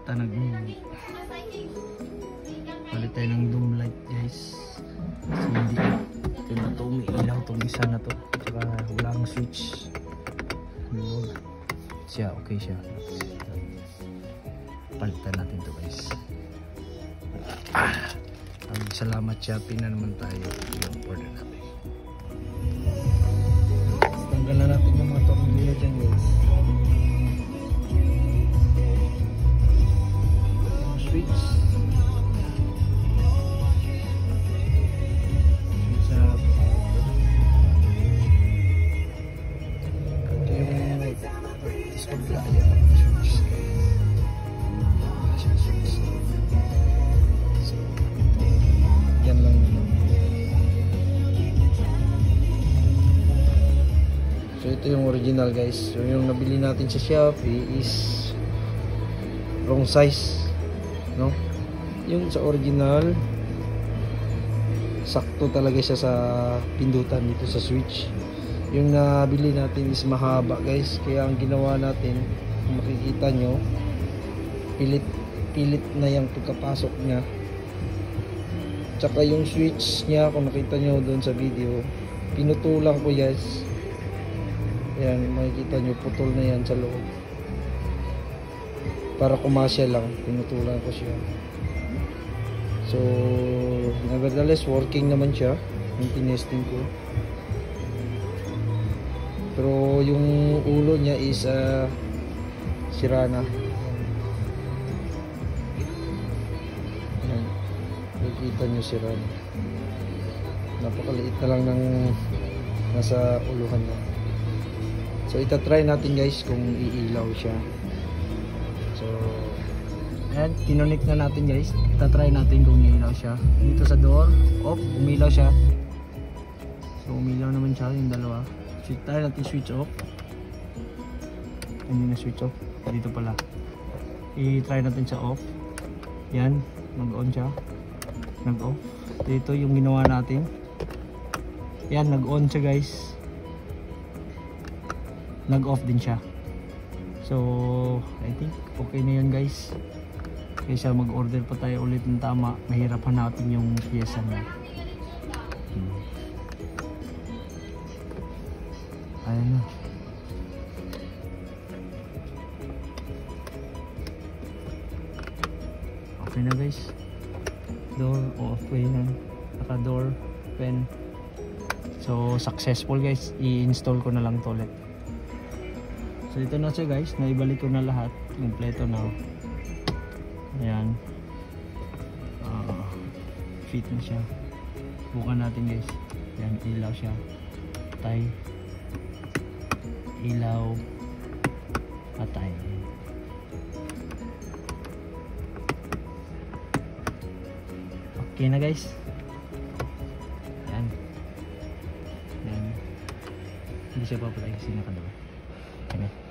palit tayo ng doom light guys. Kasi hindi ito na to, may ilaw tong isa na to, tsaka walang switch. Huwag siya, okay siya. Palitan natin to guys. Salamat Shopee na naman tayo yung order natin. Tanggal na natin yung mga tornilyo dyan guys. Switch. So ito yung original guys. So yung nabili natin sa Shopee is wrong size, no? Yung sa original sakto talaga siya sa pindutan dito sa switch. Yung nabili natin is mahaba guys, kaya ang ginawa natin, kung makikita nyo, pilit na yung pagkapasok niya. Tsaka yung switch niya, kung nakita nyo doon sa video, pinutulan ko guys. Ayan, makikita nyo, putol na yan sa loob. Para kumasya lang, pinutulan ko siya. So nevertheless, working naman siya yung tinesting ko. Pero yung ulo niya is sira na. Ayan, makikita nyo sira na. Napakaliit na lang ng nasa uluhan niya. So itatry natin guys kung iilaw siya. So ayan, kinonik na natin guys. Itatry natin kung iilaw siya. Dito sa door, off, umilaw siya. So umilaw naman siya yung dalawa. So try natin switch off. Hindi na switch off. Dito pala. I-try natin siya off. Yan, nag-on siya. Nag-off. Dito yung ginawa natin. Yan, nag-on siya guys. Nag-off din siya. So I think okay na yan guys. Kaysa mag-order pa tayo ulit ng tama, mahirap hanapin yung pyesa niya. Ayan na. Okay na guys. Door okay na. Naka door pen. So successful guys. I-install ko na lang to ulit. So ito na siya guys, naibalik ko na lahat, kompleto na. Ayan. Fit na siya. Bukan natin guys. Ayan, ilaw siya. Patay. Ilaw. Patay. Okay na guys. Ayan. Ayan. Hindi siya papatay kasi nakalawa. Okay.